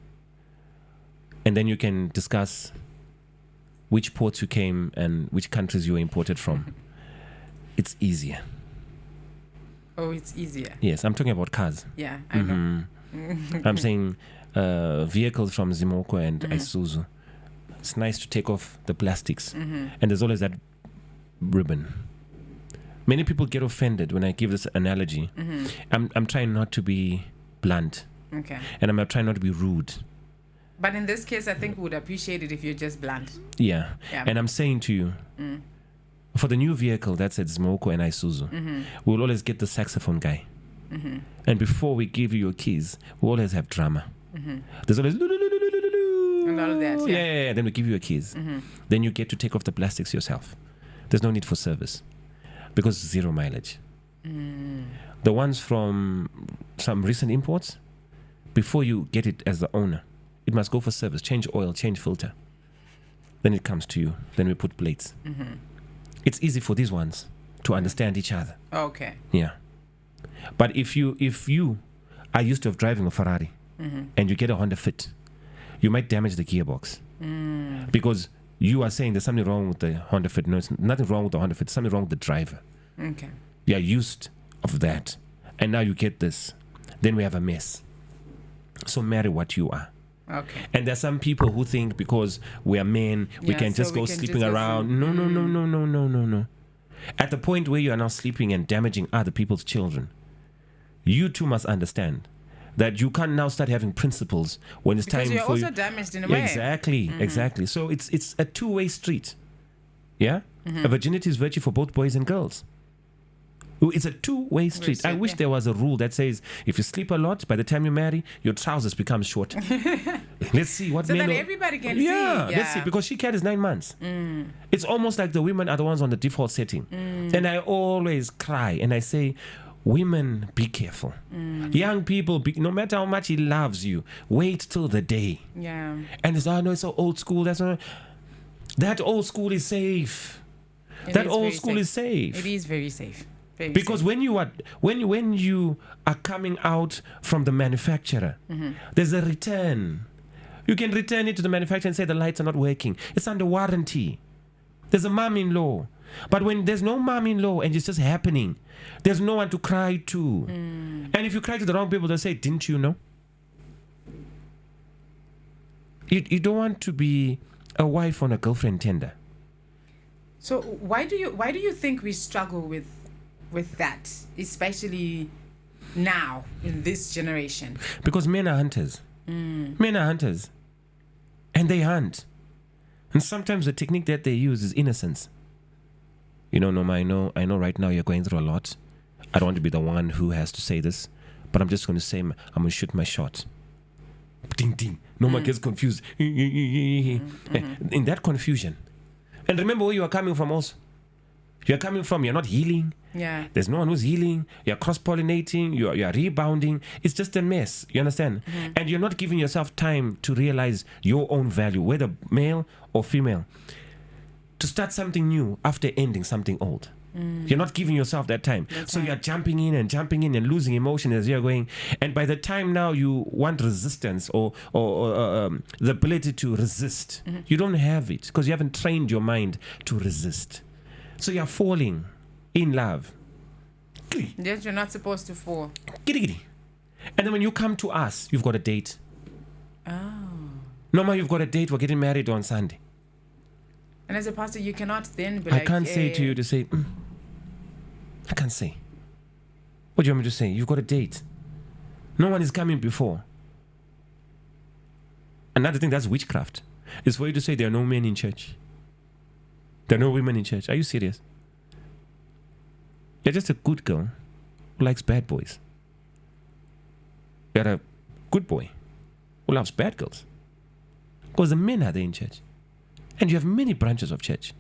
And then you can discuss which ports you came and which countries you were imported from. It's easier. Oh, it's easier. Yes, I'm talking about cars. Yeah, I know. I'm saying vehicles from Zimoko and Isuzu. It's nice to take off the plastics. And there's always that ribbon. Many people get offended when I give this analogy. I'm trying not to be blunt. Okay. And I'm trying not to be rude. But in this case, I think we would appreciate it if you're just blunt. Yeah. And I'm saying to you, for the new vehicle that's at Zimoko and Isuzu, we'll always get the saxophone guy. And before we give you your keys, we always have drama. There's always and all of that. Yeah. Then we give you your keys. Then you get to take off the plastics yourself. There's no need for service because 0 mileage. The ones from some recent imports, before you get it as the owner, it must go for service. Change oil, change filter. Then it comes to you. Then we put plates. It's easy for these ones to understand each other. Okay. Yeah. But if you are used to driving a Ferrari and you get a Honda Fit, you might damage the gearbox because you are saying there's something wrong with the Honda Fit. No, it's nothing wrong with the Honda Fit. There's something wrong with the driver. Okay. You are used of that, and now you get this. Then we have a mess. So marry what you are. Okay. And there's some people who think because we are men, we Yeah, can so just we go can sleeping just go around. sleep. No. At the point where you are now sleeping and damaging other people's children, you too must understand that you can't now start having principles when it's Because time you're for also you. damaged in a way. Exactly. So it's a two-way street. Yeah? A virginity is virtue for both boys and girls. It's a two-way street. I wish there was a rule that says if you sleep a lot, by the time you marry, your trousers become short. Let's see what So men that are- everybody can see. let's see. Because she carries 9 months. It's almost like the women are the ones on the default setting. And I always cry and I say, women, be careful. Young people, no matter how much he loves you, wait till the day. Yeah. And it's, no, it's so old school. That old school is safe. It That is old very school is safe. It is very safe. Very Because safe. when you are coming out from the manufacturer, there's a return. You can return it to the manufacturer and say the lights are not working. It's under warranty. There's a mom-in-law. But when there's no mom-in-law and it's just happening, there's no one to cry to. And if you cry to the wrong people, they'll say, didn't you know? You don't want to be a wife on a girlfriend tender. So why do you think we struggle with that, especially now in this generation? Because men are hunters. Men are hunters. And they hunt. And sometimes the technique that they use is innocence. You know, Noma, I know right now you're going through a lot. I don't want to be the one who has to say this, but I'm just going to say, I'm going to shoot my shot. Ding, ding. Noma gets confused. In that confusion. And remember where you are coming from also. You're coming from, you're not healing. Yeah. There's no one who's healing. You're cross-pollinating. You're rebounding. It's just a mess. You understand? And you're not giving yourself time to realize your own value, whether male or female. To start something new after ending something old. You're not giving yourself that time. So you're jumping in and losing emotion as you're going. And by the time now you want resistance or the ability to resist, you don't have it because you haven't trained your mind to resist. So you're falling in love. Yes, you're not supposed to fall. And then when you come to us, you've got a date. Oh. Norma, you've got a date. We're getting married on Sunday. And as a pastor, you cannot then be I like... can't say to you to say, I can't say. What do you want me to say? You've got a date. No one is coming before. Another thing, that's witchcraft. Is for you to say there are no men in church. There are no women in church. Are you serious? You're just a good girl who likes bad boys. You're a good boy who loves bad girls. Because the men are there in church. And you have many branches of church.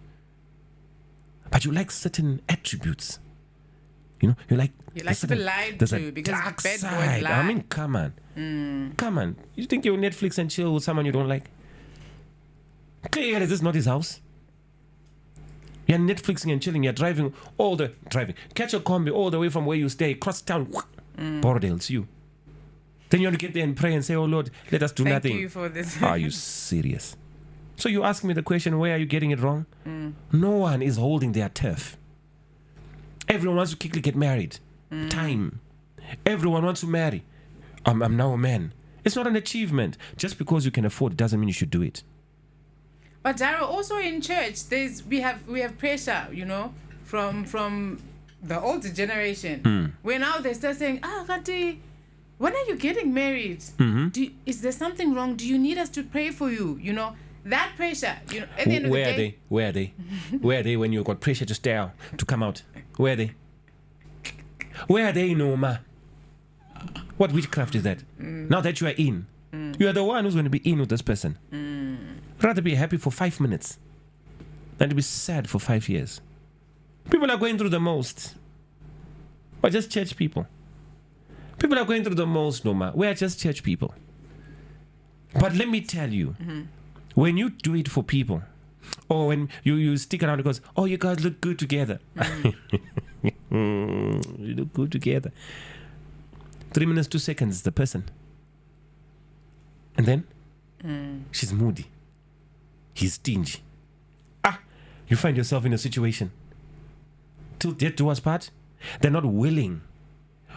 But you like certain attributes. You know, you like to be lied to because dark bad boys side. lie. I mean, come on. Come on. You think you'll Netflix and chill with someone you don't like? Clearly, this is not his house. You're Netflixing and chilling. You're driving. Catch a combi all the way from where you stay. Cross town. Borrowdale, it's you. Then you want to get there and pray and say, oh Lord, let us do nothing. Thank you for this. Are you serious? So you ask me the question, where are you getting it wrong? No one is holding their turf. Everyone wants to quickly get married. Time. Everyone wants to marry. I'm now a man. It's not an achievement. Just because you can afford it doesn't mean you should do it. But Darrel, also in church, we have pressure, you know, from the older generation. Where now they start saying, Kati, when are you getting married? Is there something wrong? Do you need us to pray for you? You know, that pressure. You know, at the end of the day, Where are they? Where are they when you got pressure to stay out, to come out? Where are they? Where are they, Noma? What witchcraft is that? Now that you are in, you are the one who's going to be in with this person. Rather be happy for 5 minutes than to be sad for 5 years. People are going through the most. We're just church people. People are going through the most, Noma. We're just church people. But let me tell you, when you do it for people, or when you stick around and goes, oh, you guys look good together. You look good together. 3 minutes, 2 seconds, the person. And then she's moody. He's stingy. You find yourself in a situation. Till death do us part. They're not willing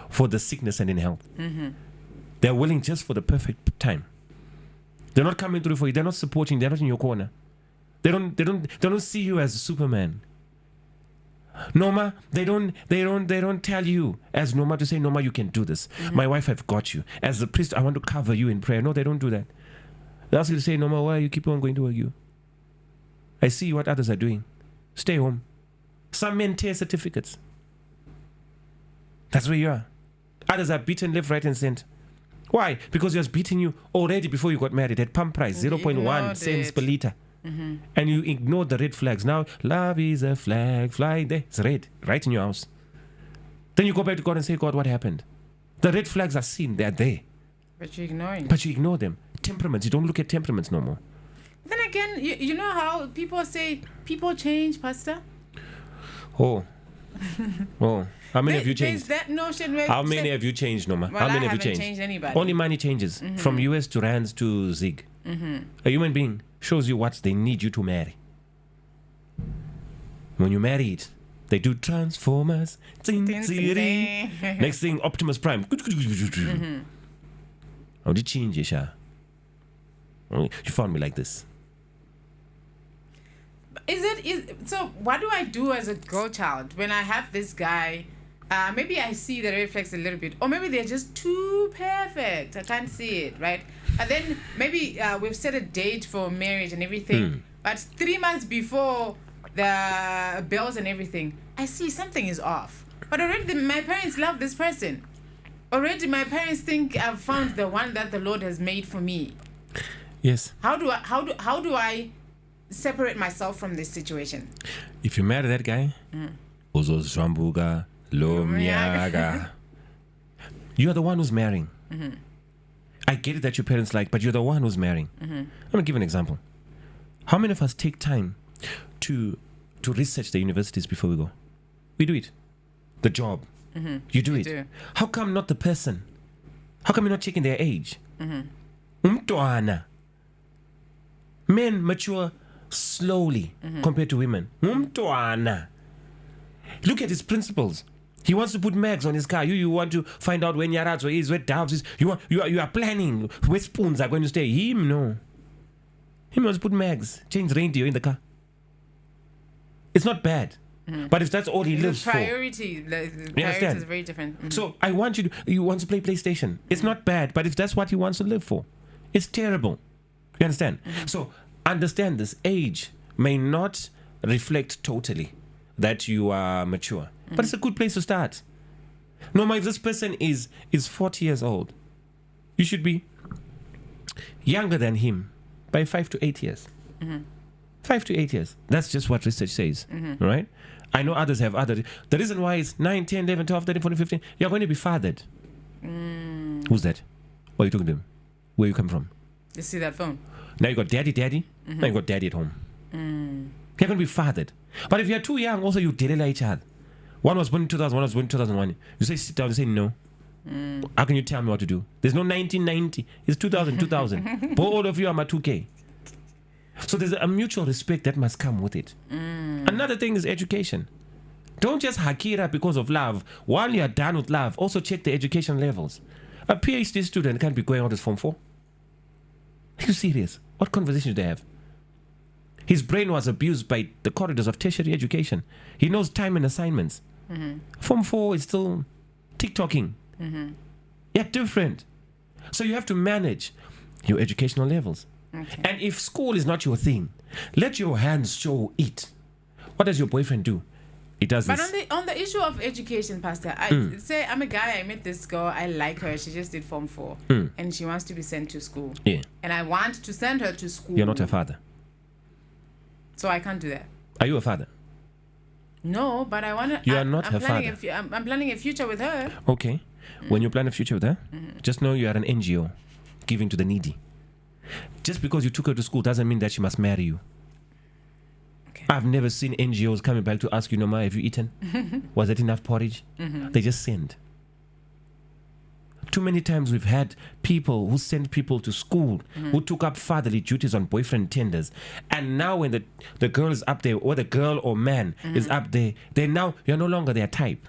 for the sickness and in health. They're willing just for the perfect time. They're not coming through for you. They're not supporting. They're not in your corner. They don't see you as Superman. Norma, they don't tell you as Norma to say, Norma, you can do this. My wife have got you. As the priest, I want to cover you in prayer. No, they don't do that. They ask you to say, Norma, why you keep on going to work? I see what others are doing. Stay home. Some men tear certificates. That's where you are. Others are beaten left, right, and center. Why? Because he was beating you already before you got married at pump price, 0.1 cents per liter. And you ignored the red flags. Now, love is a flag flying there. It's red, right in your house. Then you go back to God and say, God, what happened? The red flags are seen. They're there. But you're ignoring. But you ignore them. Temperaments. You don't look at temperaments no more. Then again, you know how people say people change, Pastor? Oh. How many have you changed? There's that notion where how many have you changed, Norma? Well, how many I have you changed? changed anybody. Only money changes. From US to rands to zig. A human being shows you what they need you to marry. When you marry it, they do Transformers. Next thing, Optimus Prime. How did you change, Yesha? You found me like this. So what do I do as a girl child when I have this guy? Maybe I see the red flags a little bit, or maybe they're just too perfect. I can't see it, right? And then maybe we've set a date for marriage and everything, but 3 months before the bells and everything, I see something is off. But already my parents love this person. Already my parents think I've found the one that the Lord has made for me. Yes. How do I separate myself from this situation? If you marry that guy, Uzozrambuga, Lomyaga, you are the one who's marrying. I get it that your parents like, but you're the one who's marrying. I'm going to give an example. How many of us take time to research the universities before we go? We do it. The job. You do it. How come not the person? How come you're not checking their age? Umtwana. Men mature slowly compared to women. Umtwana. Look at his principles. He wants to put mags on his car. You want to find out when Yarazo is, where Doves is. You are planning where spoons are going to stay. Him, no. Him wants to put mags, change reindeer in the car. It's not bad. But if that's all he lives for. The priority is very different. So I want you want to play PlayStation. It's not bad, but if that's what he wants to live for, it's terrible. You understand? So understand this. Age may not reflect totally that you are mature. But it's a good place to start. No matter if this person is 40 years old, you should be younger than him by 5 to 8 years. 5 to 8 years. That's just what research says. Right? I know others have other. The reason why it's 9, 10, 11, 12, 13, 14, 15, you're going to be fathered. Who's that? What are you talking to him? Where you come from? You see that phone? Now you got daddy. Now you got daddy at home. You're going to be fathered. But if you're too young, also you Darrel each other. One was born in 2000, one was born in 2001. You say sit down, you say no. How can you tell me what to do? There's no 1990. It's 2000. But all of you are my 2K. So there's a mutual respect that must come with it. Another thing is education. Don't just hakira because of love. While you are done with love, also check the education levels. A PhD student can't be going out as Form 4. Are you serious? What conversation do they have? His brain was abused by the corridors of tertiary education. He knows time and assignments. Form 4 is still TikToking. Yet different. So you have to manage your educational levels. Okay. And if school is not your thing, let your hands show it. What does your boyfriend do? It does but this. on the issue of education, Pastor, I say I'm a guy, I met this girl, I like her, she just did Form 4. And she wants to be sent to school. Yeah. And I want to send her to school. You're not her father. So I can't do that. Are you a father? No, but I want to. You are not her father. I'm planning a future with her. Okay. When you plan a future with her, just know you are an NGO giving to the needy. Just because you took her to school doesn't mean that she must marry you. Okay. I've never seen NGOs coming back to ask you, Norma, have you eaten? Was it enough porridge? They just send. Too many times we've had people who sent people to school who took up fatherly duties on boyfriend tenders. And now when the girl is up there, or the girl or man is up there, you're no longer their type.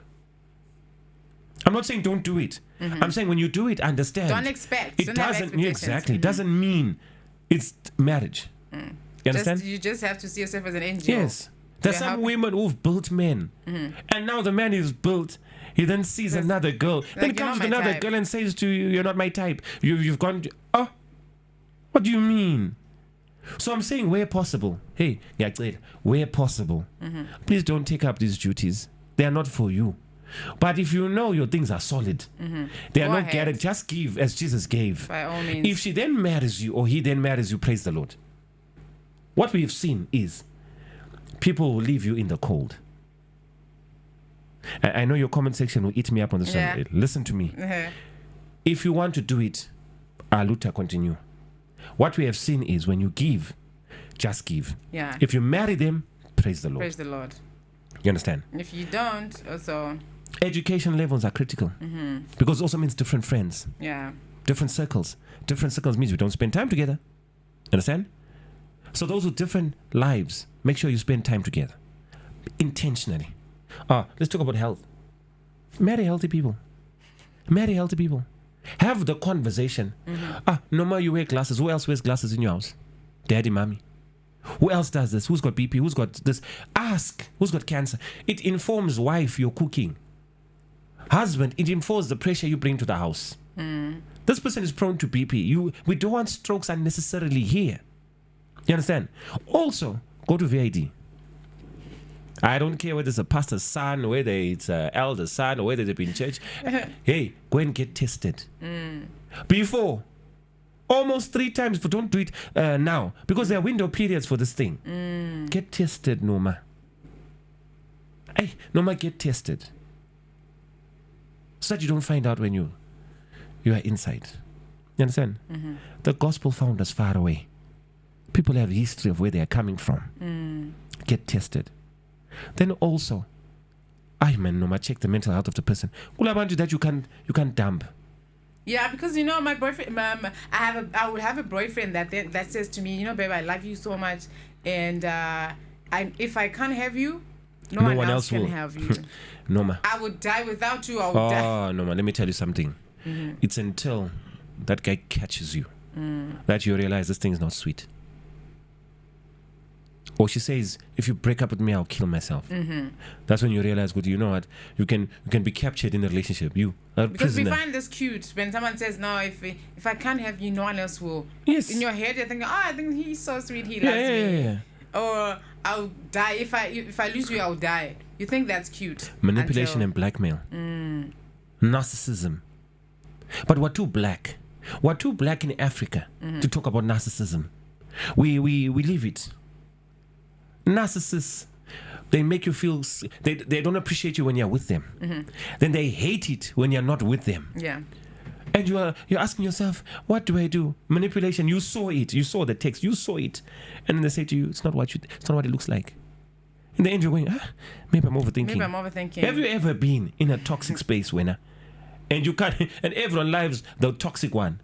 I'm not saying don't do it. I'm saying when you do it, understand. Don't expect. It Don't have doesn't expectations. It doesn't mean it's marriage. You understand? You just have to see yourself as an angel. Yes. There's You're some helping. women who've built men, and now the man is built. He then sees another girl. Then like, comes you're with not my another type. girl and says to you, "You're not my type. You've gone to, oh, what do you mean?" So I'm saying where possible. Hey, yeah, where possible, please don't take up these duties. They are not for you. But if you know your things are solid, they are Go not ahead. guaranteed. Just give as Jesus gave. By all means. If she then marries you or he then marries you, praise the Lord. What we have seen is people will leave you in the cold. I know your comment section will eat me up on this Yeah. one. Listen to me. Uh-huh. If you want to do it, aluta continue. What we have seen is when you give, just give. Yeah. If you marry them, praise the Lord. Praise the Lord. You understand? If you don't, also, Education levels are critical because it also means different friends, yeah. different circles. Different circles means we don't spend time together. Understand? So those with different lives, make sure you spend time together intentionally. Let's talk about health. Marry healthy people. Marry healthy people. Have the conversation. No more you wear glasses. Who else wears glasses in your house? Daddy, mommy. Who else does this? Who's got BP? Who's got this? Ask. Who's got cancer? It informs wife you're cooking. Husband, it informs the pressure you bring to the house. This person is prone to BP. We don't want strokes unnecessarily here. You understand? Also, go to VID. I don't care whether it's a pastor's son, whether it's an elder's son, or whether they've been in church. Hey, go and get tested. Before. Almost 3 times, but don't do it now. Because there are window periods for this thing. Get tested, Noma. Hey, Noma, get tested. So that you don't find out when you are inside. You understand? The gospel found us far away. People have a history of where they are coming from. Get tested. Then also, Noma, check the mental health of the person. All about you that you can't dump. Yeah, because my boyfriend, I would have a boyfriend that says to me, babe, I love you so much, and if I can't have you, no one else can will have you. Noma. I would die without you. I would die. Oh, Noma, let me tell you something. It's until that guy catches you that you realize this thing is not sweet. Or she says, if you break up with me, I'll kill myself. That's when you realize, good, you know what? You can be captured in a relationship. You are a Because prisoner. we find this cute when someone says, no, if I can't have you, no one else will. Yes. In your head, you're thinking, I think he's so sweet, he loves me. Yeah. Or I'll die. If I lose you, I'll die. You think that's cute. Manipulation and blackmail. Narcissism. But we're too black. We're too black in Africa to talk about narcissism. We leave it. Narcissists, they make you feel they don't appreciate you when you're with them. Then they hate it when you're not with them. Yeah. And you're asking yourself, what do I do? Manipulation. You saw it. You saw the text. You saw it, and then they say to you, it's not what it looks like. In the end, you're going, maybe I'm overthinking. Have you ever been in a toxic space, winner, and you can't, and everyone loves the toxic one,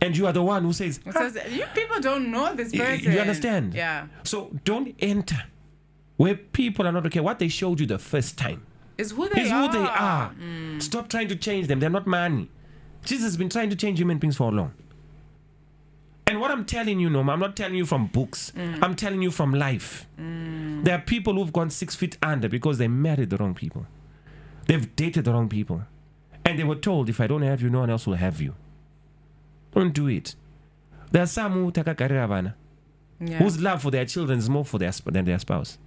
and you are the one who says, you people don't know this person. You understand? Yeah. So don't enter where people are not okay. What they showed you the first time is who they are. Stop trying to change them. They're not money. Jesus has been trying to change human beings for long. And what I'm telling you, Noma, I'm not telling you from books. I'm telling you from life. There are people who've gone 6 feet under because they married the wrong people. They've dated the wrong people. And they were told, if I don't have you, no one else will have you. Don't do it. There are some who take a career, whose love for their children is more than their spouse.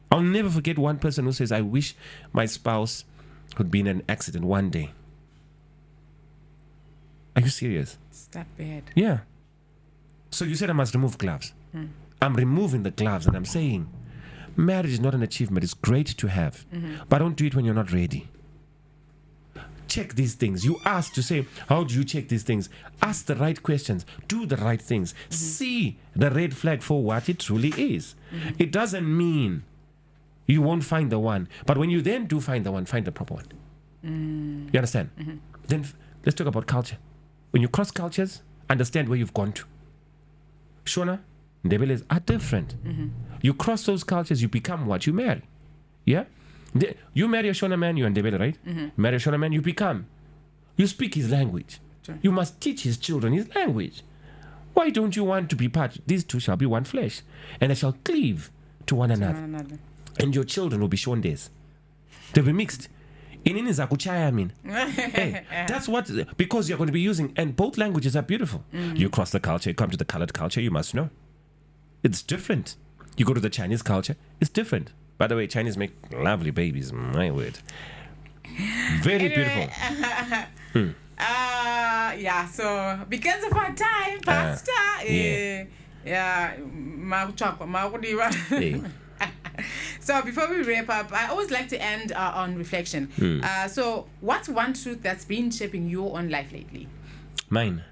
I'll never forget one person who says, I wish my spouse could be in an accident one day. Are you serious? It's that bad. Yeah. So you said I must remove gloves. I'm removing the gloves and I'm saying, marriage is not an achievement. It's great to have. But don't do it when you're not ready. Check these things. You ask to say, how do you check these things? Ask the right questions. Do the right things. See the red flag for what it truly is. It doesn't mean you won't find the one. But when you then do find the one, find the proper one. You understand? Then let's talk about culture. When you cross cultures, understand where you've gone to. Shona, Ndebeles are different. You cross those cultures, you become what you marry. Yeah? You marry a Shona man, you're in Ndebele, right? Marry a Shona man, you speak his language. Sure. You must teach his children his language. Why don't you want to be part? These two shall be one flesh, and they shall cleave to one another. And your children will be Shondes. They'll be mixed. Inini zakuchaya, I mean. Hey, that's what, because you're going to be using, and both languages are beautiful. You cross the culture, you come to the colored culture, you must know. It's different. You go to the Chinese culture, it's different. By the way, Chinese make lovely babies, my word. Very beautiful. Yeah, so because of our time, Pastor. Yeah. So before we wrap up, I always like to end on reflection. So what's one truth that's been shaping your own life lately? Mine?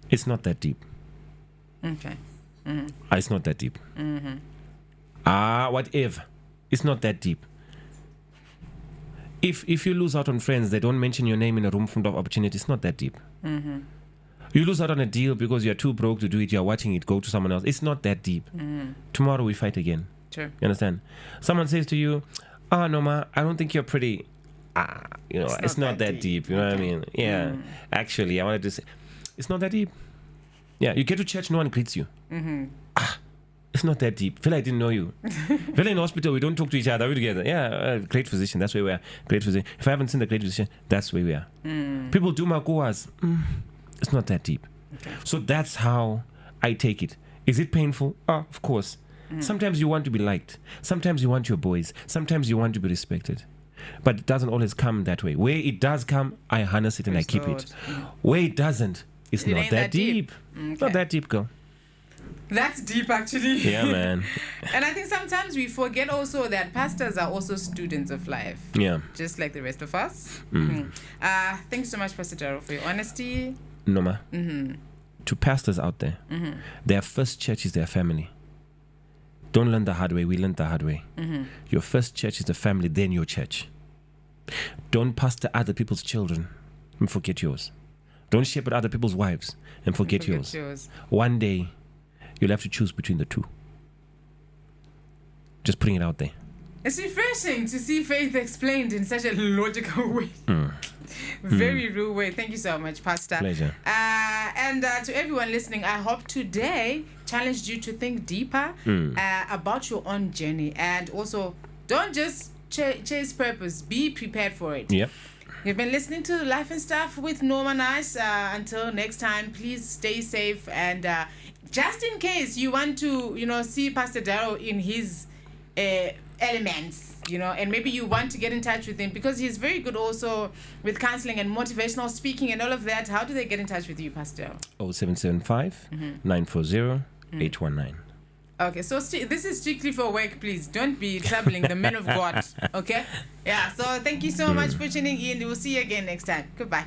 It's not that deep. Okay. It's not that deep. Whatever. It's not that deep. If you lose out on friends, they don't mention your name in a room full of opportunity. It's not that deep. You lose out on a deal because you're too broke to do it. You're watching it go to someone else. It's not that deep. Tomorrow we fight again. Sure. You understand? Someone says to you, Noma, I don't think you're pretty. It's not that deep. You know what I mean? Yeah. Actually, I wanted to say, it's not that deep. Yeah, you get to church, no one greets you. It's not that deep. Feel I didn't know you. Feel in hospital, we don't talk to each other. We're together. Yeah, great physician. That's where we are. Great physician. If I haven't seen the great physician, that's where we are. People do makoas. It's not that deep. Okay. So that's how I take it. Is it painful? Of course. Sometimes you want to be liked. Sometimes you want your boys. Sometimes you want to be respected. But it doesn't always come that way. Where it does come, I harness it and I keep it. Where it doesn't, it's not that deep. Okay. Not that deep, girl. That's deep, actually. Yeah, man. And I think sometimes we forget also that pastors are also students of life. Yeah. Just like the rest of us. Thanks so much, Pastor Darrel, for your honesty. Noma. To pastors out there, their first church is their family. Don't learn the hard way. We learned the hard way. Your first church is the family, then your church. Don't pastor other people's children and forget yours. Don't shepherd other people's wives and forget yours. One day, you'll have to choose between the two. Just putting it out there. It's refreshing to see faith explained in such a logical way. Very real way. Thank you so much, Pastor. Pleasure. And to everyone listening, I hope today challenged you to think deeper about your own journey. And also, don't just chase purpose. Be prepared for it. Yep. You've been listening to Life and Stuff with Norman Nice. Until next time, please stay safe. And just in case you want to, see Pastor Darrel in his elements, and maybe you want to get in touch with him because he's very good also with counseling and motivational speaking and all of that. How do they get in touch with you, Pastor? 0775 940 819. Okay, so this is strictly for work, please. Don't be troubling the men of God, okay? Yeah, so thank you so much for tuning in. We'll see you again next time. Goodbye.